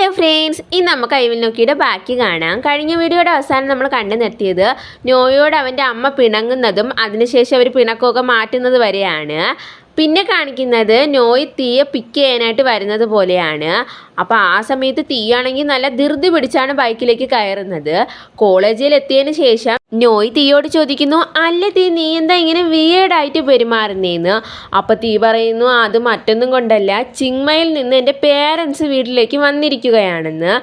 Hello friends, ഇന്ന് നമുക്ക് I will നോക്കിയുടെ ബാക്കി കാണാം. കഴിഞ്ഞ വീഡിയോയുടെ അവസാനം നമ്മൾ കണ്ടു നിർത്തിയത് നോയോട് അവൻ്റെ അമ്മ പിണങ്ങുന്നതും അതിനുശേഷം അവർ പിണക്കമൊക്കെ മാറ്റുന്നത് വരെയാണ്. പിന്നെ കാണിക്കുന്നത് നോയ് തീയെ പിക്ക് ചെയ്യാനായിട്ട് വരുന്നത് പോലെയാണ്. അപ്പോൾ ആ സമയത്ത് തീയാണെങ്കിൽ നല്ല ധൃതി പിടിച്ചാണ് ബൈക്കിലേക്ക് കയറുന്നത്. കോളേജിൽ എത്തിയതിന് ശേഷം നോയ് തീയോട് ചോദിക്കുന്നു, അല്ല തീ, നീ എന്താ ഇങ്ങനെ വിയേർഡായിട്ട് പെരുമാറുന്നേന്ന്. അപ്പോൾ തീ പറയുന്നു, അത് മറ്റൊന്നും കൊണ്ടല്ല, ചിങ്മയിൽ നിന്ന് എൻ്റെ പേരൻസ് വീട്ടിലേക്ക് വന്നിരിക്കുകയാണെന്ന്.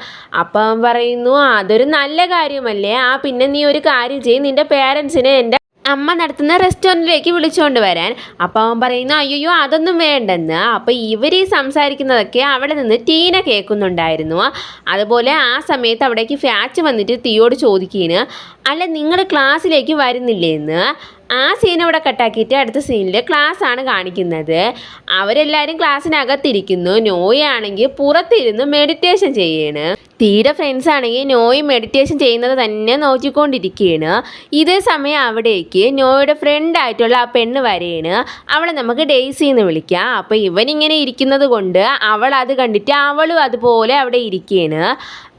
അപ്പം അവൻ പറയുന്നു, അതൊരു നല്ല കാര്യമല്ലേ, പിന്നെ നീ ഒരു കാര്യം ചെയ്യും, നിൻ്റെ പേരൻസിനെ എൻ്റെ അമ്മ നടത്തുന്ന റെസ്റ്റോറൻറ്റിലേക്ക് വിളിച്ചുകൊണ്ട് വരാൻ. അപ്പോൾ അവൻ പറയുന്നു, അയ്യോ അതൊന്നും വേണ്ടെന്ന്. അപ്പോൾ ഇവർ ഈ സംസാരിക്കുന്നതൊക്കെ അവിടെ നിന്ന് ടീന കേൾക്കുന്നുണ്ടായിരുന്നു. അതുപോലെ ആ സമയത്ത് അവിടേക്ക് ഫാച്ച് വന്നിട്ട് തീയോട് ചോദിക്കുകയാണ്, അല്ല നിങ്ങൾ ക്ലാസ്സിലേക്ക് വരുന്നില്ലേന്ന്. ആ സീൻ അവിടെ കട്ടാക്കിയിട്ട് അടുത്ത സീനിൽ ക്ലാസ് ആണ് കാണിക്കുന്നത്. അവരെല്ലാവരും ക്ലാസ്സിനകത്തിരിക്കുന്നു. നോയ് ആണെങ്കിൽ പുറത്തിരുന്ന് മെഡിറ്റേഷൻ ചെയ്യാണ്. തീരെ ഫ്രണ്ട്സ് ആണെങ്കിൽ നോയ് മെഡിറ്റേഷൻ ചെയ്യുന്നത് തന്നെ നോക്കിക്കൊണ്ടിരിക്കുകയാണ്. ഇതേ സമയം അവിടേക്ക് നോയുടെ ഫ്രണ്ടായിട്ടുള്ള ആ പെണ്ണ് വരെയാണ്. അവളെ നമുക്ക് ഡെയ്സി എന്ന് വിളിക്കാം. അപ്പോൾ ഇവനിങ്ങനെ ഇരിക്കുന്നത് കൊണ്ട് അവൾ അത് കണ്ടിട്ട് അവളും അതുപോലെ അവിടെ ഇരിക്കുകയാണ്.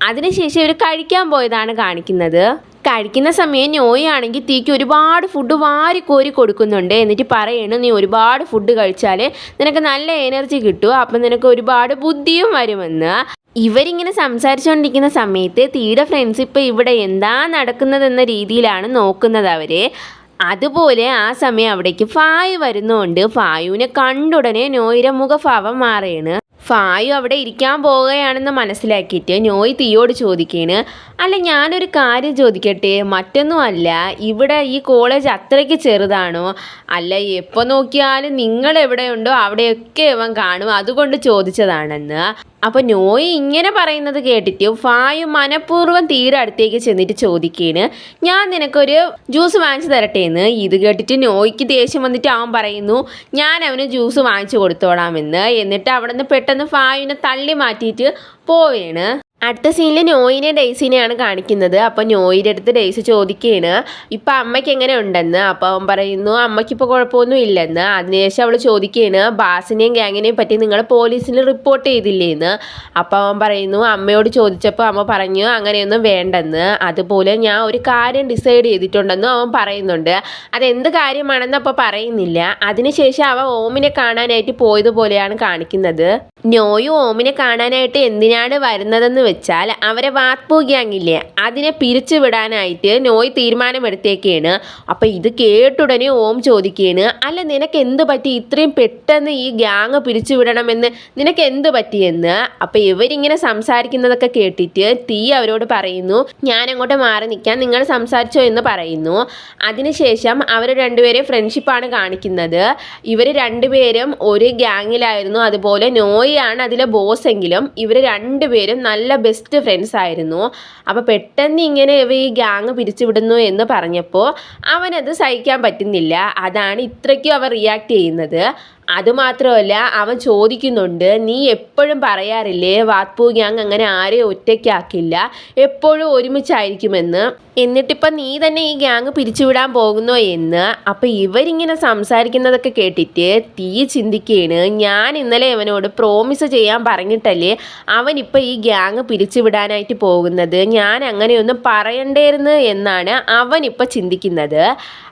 അതിനുശേഷം ഇവർ കഴിക്കാൻ പോയതാണ് കാണിക്കുന്നത്. കഴിക്കുന്ന സമയം നോയ് ആണെങ്കിൽ തീക്ക് ഒരുപാട് ഫുഡ് വാരിക്കോരി കൊടുക്കുന്നുണ്ട്. എന്നിട്ട് പറയണു, നീ ഒരുപാട് ഫുഡ് കഴിച്ചാൽ നിനക്ക് നല്ല എനർജി കിട്ടും, അപ്പം നിനക്ക് ഒരുപാട് ബുദ്ധിയും വരുമെന്ന്. ഇവരിങ്ങനെ സംസാരിച്ചുകൊണ്ടിരിക്കുന്ന സമയത്ത് തീയുടെ ഫ്രണ്ട്സ് ഇപ്പോൾ ഇവിടെ എന്താ നടക്കുന്നതെന്ന രീതിയിലാണ് നോക്കുന്നത് അവരെ. അതുപോലെ ആ സമയം അവിടേക്ക് ഫായു വരുന്നുണ്ട്. ഫായുവിനെ കണ്ടുടനെ നോയുടെ മുഖഭാവം മാറുകയാണ്. ഫായു അവിടെ ഇരിക്കാൻ പോവുകയാണെന്ന് മനസ്സിലാക്കിയിട്ട് നോയ് തീയോട് ചോദിക്കുകയാണ്, അല്ല ഞാനൊരു കാര്യം ചോദിക്കട്ടെ, മറ്റൊന്നുമല്ല, ഇവിടെ ഈ കോളേജ് അത്രയ്ക്ക് ചെറുതാണോ? അല്ല എപ്പോൾ നോക്കിയാലും നിങ്ങൾ എവിടെയുണ്ടോ അവിടെയൊക്കെ ഇവൻ കാണും, അതുകൊണ്ട് ചോദിച്ചതാണെന്ന്. അപ്പോൾ നോയ് ഇങ്ങനെ പറയുന്നത് കേട്ടിട്ട് ഫായു മനഃപൂർവ്വം തീരെ അടുത്തേക്ക് ചെന്നിട്ട് ചോദിക്കുകയാണ്, ഞാൻ നിനക്കൊരു ജ്യൂസ് വാങ്ങിച്ചു തരട്ടെ എന്ന്. ഇത് കേട്ടിട്ട് നോയ്ക്ക് ദേഷ്യം വന്നിട്ട് അവൻ പറയുന്നു, ഞാൻ അവന് ജ്യൂസ് വാങ്ങിച്ചു കൊടുത്തോളാമെന്ന്. എന്നിട്ട് അവിടെ നിന്ന് പെട്ടെന്ന് ഫായുവിനെ തള്ളി മാറ്റിയിട്ട് പോവുകയാണ്. അടുത്ത സീനിൽ നോയിനെ ഡെയ്സിനെയാണ് കാണിക്കുന്നത്. അപ്പോൾ നോയിൻ്റെ അടുത്ത് ഡെയ്സി ചോദിക്കുകയാണ്, ഇപ്പം അമ്മയ്ക്ക് എങ്ങനെ ഉണ്ടെന്ന്. അപ്പോൾ അവൻ പറയുന്നു, അമ്മയ്ക്കിപ്പോൾ കുഴപ്പമൊന്നും ഇല്ലെന്ന്. അതിനുശേഷം അവൾ ചോദിക്കുകയാണ്, ബാസിനെയും ഗ്യാങ്ങിനെയും പറ്റി നിങ്ങൾ പോലീസിൽ റിപ്പോർട്ട് ചെയ്തില്ലേന്ന്. അപ്പോൾ അവൻ പറയുന്നു, അമ്മയോട് ചോദിച്ചപ്പോൾ അമ്മ പറഞ്ഞു അങ്ങനെയൊന്നും വേണ്ടെന്ന്. അതുപോലെ ഞാൻ ഒരു കാര്യം ഡിസൈഡ് ചെയ്തിട്ടുണ്ടെന്നും അവൻ പറയുന്നുണ്ട്. അതെന്ത് കാര്യമാണെന്ന് അപ്പോൾ പറയുന്നില്ല. അതിനുശേഷം അവൻ ഓമിനെ കാണാനായിട്ട് പോയതുപോലെയാണ് കാണിക്കുന്നത്. നോയും ഓമിനെ കാണാനായിട്ട് എന്തിനാണ് വരുന്നതെന്ന് വെച്ചാൽ അവരെ വാത്പൂ ഗ്യാങ്ങില്ലേ, അതിനെ പിരിച്ചു വിടാനായിട്ട് നോയ് തീരുമാനമെടുത്തേക്കാണ്. അപ്പോൾ ഇത് കേട്ടുടനെ ഓം ചോദിക്കുകയാണ്, അല്ല നിനക്ക് എന്ത് പറ്റി ഇത്രയും പെട്ടെന്ന് ഈ ഗ്യാങ് പിരിച്ചു വിടണമെന്ന്, നിനക്ക് എന്ത് പറ്റിയെന്ന്. അപ്പോൾ ഇവരിങ്ങനെ സംസാരിക്കുന്നതൊക്കെ കേട്ടിട്ട് തീ അവരോട് പറയുന്നു, ഞാൻ അങ്ങോട്ട് മാറി നിൽക്കാൻ, നിങ്ങൾ സംസാരിച്ചോ എന്ന് പറയുന്നു. അതിനുശേഷം അവർ രണ്ടുപേരെയും ഫ്രണ്ട്ഷിപ്പാണ് കാണിക്കുന്നത്. ഇവർ രണ്ടുപേരും ഒരു ഗ്യാങ്ങിലായിരുന്നു. അതുപോലെ നോയ് ആണ് അതിലെ ബോസ് എങ്കിലും ഇവർ രണ്ടുപേരും നല്ല ബെസ്റ്റ് ഫ്രണ്ട്സ് ആയിരുന്നു. അപ്പോൾ പെട്ടെന്ന് ഇങ്ങനെ ഇവ ഈ ഗ്യാങ് പിരിച്ചുവിടുന്നു എന്ന് പറഞ്ഞപ്പോൾ അവനത് സഹിക്കാൻ പറ്റുന്നില്ല. അതാണ് ഇത്രയ്ക്കും അവർ റിയാക്ട് ചെയ്യുന്നത്. അതുമാത്രമല്ല അവൻ ചോദിക്കുന്നുണ്ട്, നീ എപ്പോഴും പറയാറില്ലേ വാത്പൂ ഗ്യാങ് അങ്ങനെ ആരെയും ഒറ്റയ്ക്കാക്കില്ല, എപ്പോഴും ഒരുമിച്ചായിരിക്കുമെന്ന്, എന്നിട്ടിപ്പം നീ തന്നെ ഈ ഗ്യാങ് പിരിച്ചുവിടാൻ പോകുന്നോ എന്ന്. അപ്പം ഇവരിങ്ങനെ സംസാരിക്കുന്നതൊക്കെ കേട്ടിട്ട് തീ ചിന്തിക്കുകയാണ്, ഞാൻ ഇന്നലെ അവനോട് പ്രോമിസ് ചെയ്യാൻ പറഞ്ഞിട്ടല്ലേ അവനിപ്പോൾ ഈ ഗ്യാങ് പിരിച്ചുവിടാനായിട്ട് പോകുന്നത്, ഞാൻ അങ്ങനെയൊന്നും പറയണ്ടായിരുന്നു എന്നാണ് അവനിപ്പോൾ ചിന്തിക്കുന്നത്.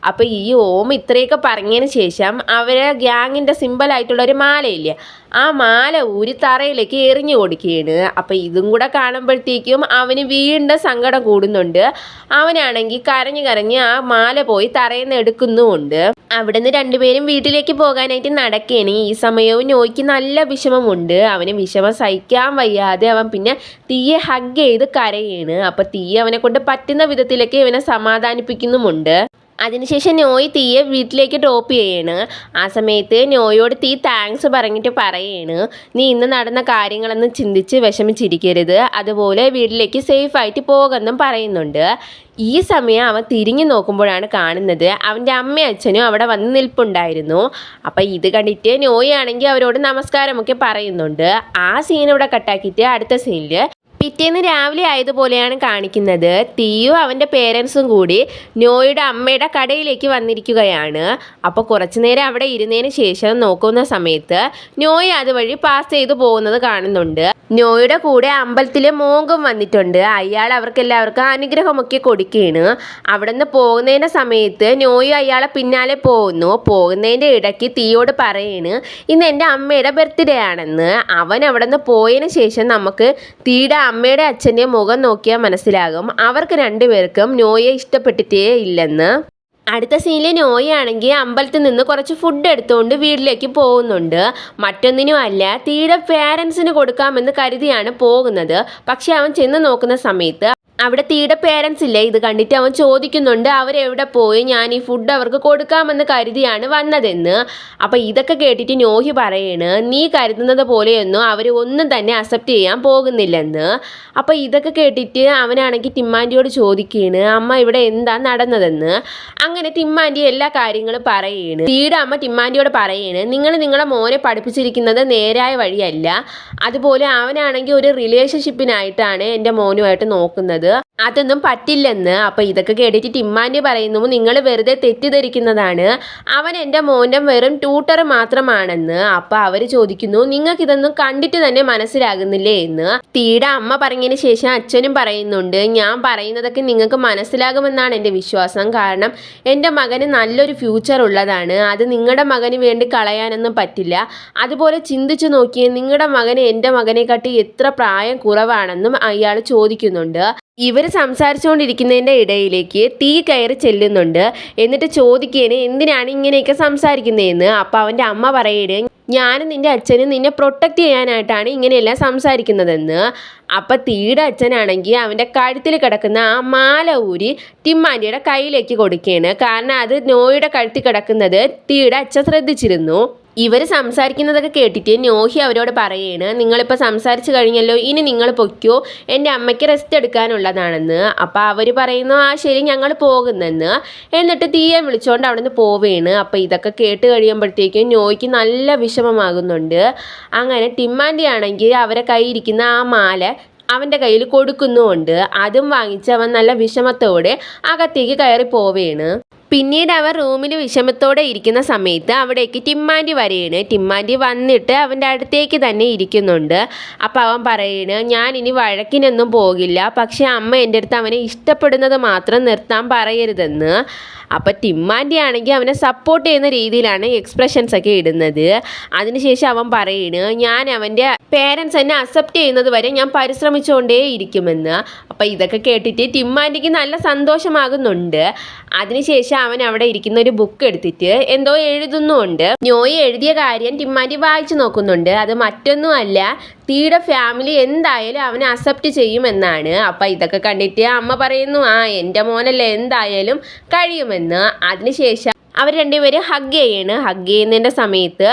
അപ്പോൾ ഈ ഓം ഇത്രയൊക്കെ പറഞ്ഞതിന് ശേഷം അവരെ ഗ്യാങ്ങിൻ്റെ സിമ്പിളായിട്ടുള്ള ഒരു മാലയില്ലേ, ആ മാല ഊരി തറയിലേക്ക് എറിഞ്ഞു കൊടുക്കുകയാണ്. അപ്പോൾ ഇതും കൂടെ കാണുമ്പോഴത്തേക്കും അവന് വീണ്ടും സങ്കടം കൂടുന്നുണ്ട്. അവനാണെങ്കിൽ കരഞ്ഞ് കരഞ്ഞ് ആ മാല പോയി തറയിൽ നിന്ന് എടുക്കുന്നുമുണ്ട്. അവിടെ നിന്ന് രണ്ടുപേരും വീട്ടിലേക്ക് പോകാനായിട്ട് നടക്കുകയാണ്. ഈ സമയവും നോയ്ക്ക് നല്ല വിഷമമുണ്ട്. അവന് വിഷമം സഹിക്കാൻ വയ്യാതെ അവൻ പിന്നെ തീയെ ഹഗ് ചെയ്ത് കരയാണ്. അപ്പോൾ തീ അവനെ കൊണ്ട് പറ്റുന്ന വിധത്തിലൊക്കെ ഇവനെ സമാധാനിപ്പിക്കുന്നുമുണ്ട്. അതിനുശേഷം നോയ് തീയെ വീട്ടിലേക്ക് ഡ്രോപ്പ് ചെയ്യാണ്. ആ സമയത്ത് നോയോട് തീ താങ്ക്സ് പറഞ്ഞിട്ട് പറയാണ്, നീ ഇന്ന് നടന്ന കാര്യങ്ങളൊന്നും ചിന്തിച്ച് വിഷമിച്ചിരിക്കരുത്, അതുപോലെ വീട്ടിലേക്ക് സേഫായിട്ട് പോകുമെന്നും പറയുന്നുണ്ട്. ഈ സമയം അവൻ തിരിഞ്ഞു നോക്കുമ്പോഴാണ് കാണുന്നത് അവൻ്റെ അമ്മയും അച്ഛനും അവിടെ വന്ന് നിൽപ്പുണ്ടായിരുന്നു. അപ്പം ഇത് കണ്ടിട്ട് നോയ് ആണെങ്കിൽ അവരോട് നമസ്കാരമൊക്കെ പറയുന്നുണ്ട്. ആ സീൻ ഇവിടെ കട്ടാക്കിയിട്ട് അടുത്ത സീനിൽ പിറ്റേന്ന് രാവിലെ ആയതുപോലെയാണ് കാണിക്കുന്നത്. തീയും അവൻ്റെ പേരൻസും കൂടി നോയുടെ അമ്മയുടെ കടയിലേക്ക് വന്നിരിക്കുകയാണ്. അപ്പോൾ കുറച്ചു നേരം അവിടെ ഇരുന്നതിന് ശേഷം നോക്കുന്ന സമയത്ത് നോയ അതുവഴി പാസ് ചെയ്തു പോകുന്നത് കാണുന്നുണ്ട്. നോയുടെ കൂടെ അമ്പലത്തിലെ മോങ്കും വന്നിട്ടുണ്ട്. അയാൾ അവർക്കെല്ലാവർക്കും അനുഗ്രഹമൊക്കെ കൊടുക്കുകയാണ്. അവിടെ നിന്ന് പോകുന്നതിൻ്റെ സമയത്ത് നോയ അയാളെ പിന്നാലെ പോകുന്നതിൻ്റെ ഇടയ്ക്ക് തീയോട് പറയാണ് ഇന്ന് എൻ്റെ അമ്മയുടെ ബർത്ത്ഡേ ആണെന്ന്. അവൻ അവിടെ നിന്ന് പോയതിന് ശേഷം നമുക്ക് തീയുടെ അമ്മയുടെ അച്ഛൻ്റെ മുഖം നോക്കിയാൽ മനസ്സിലാകും അവർക്ക് രണ്ടുപേർക്കും നോയെ ഇഷ്ടപ്പെട്ടിട്ടേ ഇല്ലെന്ന്. അടുത്ത സീനിൽ നോയാണെങ്കിൽ അമ്പലത്തിൽ നിന്ന് കുറച്ച് ഫുഡ് എടുത്തുകൊണ്ട് വീട്ടിലേക്ക് പോകുന്നുണ്ട്. മറ്റൊന്നിനും അല്ല, തീയുടെ പേരൻസിന് കൊടുക്കാമെന്ന് കരുതിയാണ് പോകുന്നത്. പക്ഷെ അവൻ ചെന്ന് നോക്കുന്ന സമയത്ത് അവിടെ തീയുടെ പേരൻസ് ഇല്ല. ഇത് കണ്ടിട്ട് അവൻ ചോദിക്കുന്നുണ്ട് അവരെവിടെ പോയി, ഞാൻ ഈ ഫുഡ് അവർക്ക് കൊടുക്കാമെന്ന് കരുതിയാണ് വന്നതെന്ന്. അപ്പം ഇതൊക്കെ കേട്ടിട്ട് നോഹി പറയാണ് നീ കരുതുന്നത് പോലെയൊന്നും അവർ ഒന്നും തന്നെ അക്സെപ്റ്റ് ചെയ്യാൻ പോകുന്നില്ലെന്ന്. അപ്പം ഇതൊക്കെ കേട്ടിട്ട് അവനാണെങ്കിൽ ടിമ്മാൻറ്റിയോട് ചോദിക്കുകയാണ് അമ്മ ഇവിടെ എന്താ നടന്നതെന്ന്. അങ്ങനെ ടിമ്മാൻറ്റി എല്ലാ കാര്യങ്ങളും പറയാണ്. തീയുടെ അമ്മ ടിമ്മാൻറ്റിയോട് പറയാണ് നിങ്ങളെ മോനെ പഠിപ്പിച്ചിരിക്കുന്നത് നേരായ വഴിയല്ല. അതുപോലെ അവനാണെങ്കിൽ ഒരു റിലേഷൻഷിപ്പിനായിട്ടാണ് എൻ്റെ മോനുമായിട്ട് നോക്കുന്നത്, അതൊന്നും പറ്റില്ലെന്ന്. അപ്പം ഇതൊക്കെ കേട്ടിട്ട് ടിമ്മാൻറ്റി പറയുന്നു നിങ്ങൾ വെറുതെ തെറ്റിദ്ധരിക്കുന്നതാണ്, അവൻ എൻ്റെ മോൻ്റെ വെറും ട്യൂട്ടർ മാത്രമാണെന്ന്. അപ്പം അവർ ചോദിക്കുന്നു നിങ്ങൾക്കിതൊന്നും കണ്ടിട്ട് തന്നെ മനസ്സിലാകുന്നില്ലേ എന്ന്. തീയുടെ അമ്മ പറഞ്ഞതിന് ശേഷം അച്ഛനും പറയുന്നുണ്ട് ഞാൻ പറയുന്നതൊക്കെ നിങ്ങൾക്ക് മനസ്സിലാകുമെന്നാണ് എൻ്റെ വിശ്വാസം. കാരണം എൻ്റെ മകന് നല്ലൊരു ഫ്യൂച്ചർ ഉള്ളതാണ്, അത് നിങ്ങളുടെ മകന് വേണ്ടി കളയാനൊന്നും പറ്റില്ല. അതുപോലെ ചിന്തിച്ചു നോക്കിയേ നിങ്ങളുടെ മകന് എൻ്റെ മകനെക്കാട്ടി എത്ര പ്രായം കുറവാണെന്നും അയാൾ ചോദിക്കുന്നുണ്ട്. ഇവർ സംസാരിച്ചുകൊണ്ടിരിക്കുന്നതിൻ്റെ ഇടയിലേക്ക് തീ കയറി ചെല്ലുന്നുണ്ട്. എന്നിട്ട് ചോദിക്കുകയാണ് എന്തിനാണ് ഇങ്ങനെയൊക്കെ സംസാരിക്കുന്നതെന്ന്. അപ്പോൾ അവൻ്റെ അമ്മ പറയുകയാണ് ഞാനും നിൻ്റെ അച്ഛനും നിന്നെ പ്രൊട്ടക്റ്റ് ചെയ്യാനായിട്ടാണ് ഇങ്ങനെയെല്ലാം സംസാരിക്കുന്നതെന്ന്. അപ്പം തീയുടെ അച്ഛനാണെങ്കിൽ അവൻ്റെ കഴുത്തിൽ കിടക്കുന്ന ആ മാല ഊരി ടിമ്മാൻറ്റിയുടെ കയ്യിലേക്ക് കൊടുക്കുകയാണ്. കാരണം അത് നോയുടെ കഴുത്തിൽ കിടക്കുന്നത് തീയുടെ അച്ഛൻ ശ്രദ്ധിച്ചിരുന്നു. ഇവർ സംസാരിക്കുന്നതൊക്കെ കേട്ടിട്ട് നോഹി അവരോട് പറയുകയാണ് നിങ്ങളിപ്പോൾ സംസാരിച്ച് കഴിഞ്ഞല്ലോ, ഇനി നിങ്ങൾ പൊയ്ക്കോ, എൻ്റെ അമ്മയ്ക്ക് റെസ്റ്റ് എടുക്കാനുള്ളതാണെന്ന്. അപ്പോൾ അവർ പറയുന്നു ആ ശരി ഞങ്ങൾ പോകുന്നെന്ന്. എന്നിട്ട് തീയെ വിളിച്ചുകൊണ്ട് അവിടെ നിന്ന് പോവുകയാണ്. അപ്പോൾ ഇതൊക്കെ കേട്ട് കഴിയുമ്പോഴത്തേക്കും നോയ്ക്ക് നല്ല വിഷമമാകുന്നുണ്ട്. അങ്ങനെ ടിമ്മാൻറ്റി ആണെങ്കിൽ അവരെ കയ്യിരിക്കുന്ന ആ മാല അവൻ്റെ കയ്യിൽ കൊടുക്കുന്നുമുണ്ട്. അതും വാങ്ങിച്ച് അവൻ നല്ല വിഷമത്തോടെ അകത്തേക്ക് കയറി പോവുകയാണ്. പിന്നീട് അവർ റൂമിൽ വിഷമത്തോടെ ഇരിക്കുന്ന സമയത്ത് അവിടേക്ക് ടിമ്മാൻറ്റി വരികയാണ്. ടിമ്മാൻറ്റി വന്നിട്ട് അവൻ്റെ അടുത്തേക്ക് തന്നെ ഇരിക്കുന്നുണ്ട്. അപ്പോൾ അവൻ പറയുകയാണ് ഞാൻ ഇനി വഴക്കിനൊന്നും പോകില്ല, പക്ഷേ അമ്മ എൻ്റെ അടുത്ത് അവനെ ഇഷ്ടപ്പെടുന്നത് മാത്രം നിർത്താൻ പറയരുതെന്ന്. അപ്പോൾ ടിമ്മാൻറ്റി ആണെങ്കിൽ അവനെ സപ്പോർട്ട് ചെയ്യുന്ന രീതിയിലാണ് എക്സ്പ്രഷൻസ് ഒക്കെ ഇടുന്നത്. അതിനുശേഷം അവൻ പറയുകയാണ് ഞാൻ അവൻ്റെ പേരൻസ് എന്നെ അക്സെപ്റ്റ് ചെയ്യുന്നത് വരെ ഞാൻ പരിശ്രമിച്ചുകൊണ്ടേ ഇരിക്കുമെന്ന്. അപ്പോൾ ഇതൊക്കെ കേട്ടിട്ട് ടിമ്മാൻറ്റിക്ക് നല്ല സന്തോഷമാകുന്നുണ്ട്. അതിനുശേഷം അവൻ അവിടെ ഇരിക്കുന്ന ഒരു ബുക്ക് എടുത്തിട്ട് എന്തോ എഴുതുന്നുമുണ്ട്. നോയി എഴുതിയ കാര്യം ടിമ്മാൻറ്റി വായിച്ചു നോക്കുന്നുണ്ട്. അത് മറ്റൊന്നുമല്ല തീയുടെ ഫാമിലി എന്തായാലും അവനെ അക്സെപ്റ്റ് ചെയ്യുമെന്നാണ്. അപ്പം ഇതൊക്കെ കണ്ടിട്ട് അമ്മ പറയുന്നു എൻ്റെ മോനല്ലേ എന്തായാലും കഴിയുമെന്ന്. അതിനുശേഷം അവർ രണ്ടുപേരും ഹഗ് ചെയ്യുന്നതിൻ്റെ സമയത്ത്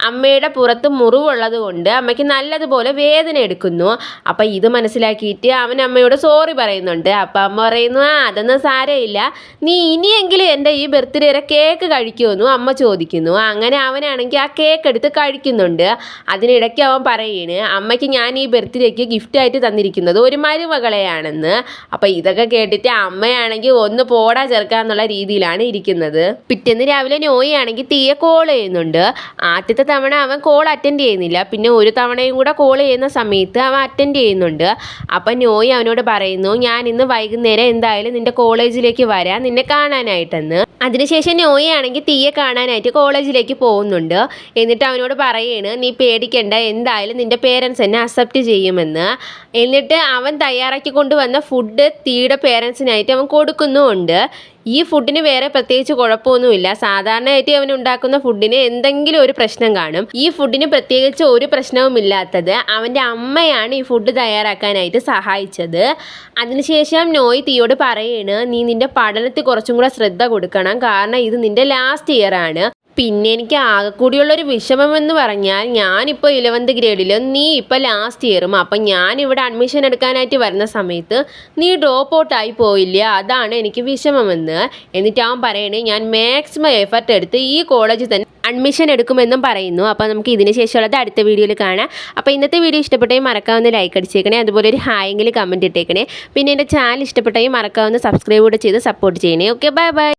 അമ്മയുടെ പുറത്ത് മുറിവുള്ളത് കൊണ്ട് അമ്മയ്ക്ക് നല്ലതുപോലെ വേദന എടുക്കുന്നു. അപ്പം ഇത് മനസ്സിലാക്കിയിട്ട് അവൻ അമ്മയോട് സോറി പറയുന്നുണ്ട്. അപ്പം അമ്മ പറയുന്നു അതൊന്നും സാരമില്ല, നീ ഇനിയെങ്കിലും എൻ്റെ ഈ ബർത്ത്ഡേയുടെ കേക്ക് കഴിക്കുമെന്നും അമ്മ ചോദിക്കുന്നു. അങ്ങനെ അവനാണെങ്കിൽ ആ കേക്ക് എടുത്ത് കഴിക്കുന്നുണ്ട്. അതിനിടയ്ക്ക് അവൻ പറയുകയാണ് അമ്മയ്ക്ക് ഞാൻ ഈ ബർത്ത്ഡേക്ക് ഗിഫ്റ്റായിട്ട് തന്നിരിക്കുന്നത് ഒരു മരുമകളെയാണെന്ന്. അപ്പം ഇതൊക്കെ കേട്ടിട്ട് അമ്മയാണെങ്കിൽ ഒന്ന് പോടാ ചേർക്കാന്നുള്ള രീതിയിലാണ് ഇരിക്കുന്നത്. പിറ്റേന്ന് രാവിലെ നോയാണെങ്കിൽ തീയെ കോൾ ചെയ്യുന്നുണ്ട്. ആദ്യത്തെ തവണ അവൻ കോൾ അറ്റൻഡ് ചെയ്യുന്നില്ല, പിന്നെ ഒരു തവണയും കൂടെ കോൾ ചെയ്യുന്ന സമയത്ത് അവൻ അറ്റൻഡ് ചെയ്യുന്നുണ്ട്. അപ്പം നോയി അവനോട് പറയുന്നു ഞാൻ ഇന്ന് വൈകുന്നേരം എന്തായാലും നിൻ്റെ കോളേജിലേക്ക് വരാം നിന്നെ കാണാനായിട്ടെന്ന്. അതിനുശേഷം നോയി ആണെങ്കിൽ തീയെ കാണാനായിട്ട് കോളേജിലേക്ക് പോകുന്നുണ്ട്. എന്നിട്ട് അവനോട് പറയുകയാണ് നീ പേടിക്കണ്ട, എന്തായാലും നിൻ്റെ പേരൻസ് എന്നെ അക്സെപ്റ്റ് ചെയ്യുമെന്ന്. എന്നിട്ട് അവൻ തയ്യാറാക്കി കൊണ്ടുവന്ന ഫുഡ് തീയുടെ പേരൻസിനായിട്ട് അവൻ കൊടുക്കുന്നുമുണ്ട്. ഈ ഫുഡിന് വേറെ പ്രത്യേകിച്ച് കുഴപ്പമൊന്നുമില്ല. സാധാരണയായിട്ട് അവൻ ഉണ്ടാക്കുന്ന ഫുഡിന് എന്തെങ്കിലും ഒരു പ്രശ്നം കാണും. ഈ ഫുഡിന് പ്രത്യേകിച്ച് ഒരു പ്രശ്നവുമില്ലാത്തത് അവൻ്റെ അമ്മയാണ് ഈ ഫുഡ് തയ്യാറാക്കാനായിട്ട് സഹായിച്ചത്. അതിനുശേഷം നോയ് തീയോട് പറയാണ് നീ നിൻ്റെ പഠനത്തിൽ കുറച്ചും കൂടെ ശ്രദ്ധ കൊടുക്കണം, കാരണം ഇത് നിൻ്റെ ലാസ്റ്റ് ഇയർ ആണ്. പിന്നെ എനിക്ക് ആകെക്കൂടിയുള്ളൊരു വിഷമമെന്ന് പറഞ്ഞാൽ ഞാനിപ്പോൾ 11th ഗ്രേഡിൽ നീ ഇപ്പോൾ ലാസ്റ്റ് ഇയറും. അപ്പം ഞാനിവിടെ അഡ്മിഷൻ എടുക്കാനായിട്ട് വരുന്ന സമയത്ത് നീ ഡ്രോപ്പ് ഔട്ടായി പോയില്ല, അതാണ് എനിക്ക് വിഷമമെന്ന്. എന്നിട്ട് അവൻ പറയണേ ഞാൻ മാക്സിമം എഫർട്ട് എടുത്ത് ഈ കോളേജിൽ തന്നെ അഡ്മിഷൻ എടുക്കുമെന്നും പറയുന്നു. അപ്പോൾ നമുക്ക് ഇതിന് ശേഷമുള്ളത് അടുത്ത വീഡിയോയിൽ കാണാം. അപ്പോൾ ഇന്നത്തെ വീഡിയോ ഇഷ്ടപ്പെട്ടെങ്കിൽ മറക്കാവുന്ന ലൈക്ക് അടിച്ചേക്കണേ, അതുപോലെ ഒരു ഹായെങ്കിലും കമൻറ്റ് ഇട്ടേക്കണേ. പിന്നെ എൻ്റെ ചാനൽ ഇഷ്ടപ്പെട്ടെങ്കിൽ മറക്കാവുന്ന സബ്സ്ക്രൈബ് കൂടെ ചെയ്ത് സപ്പോർട്ട് ചെയ്യണേ. Okay, bye bye.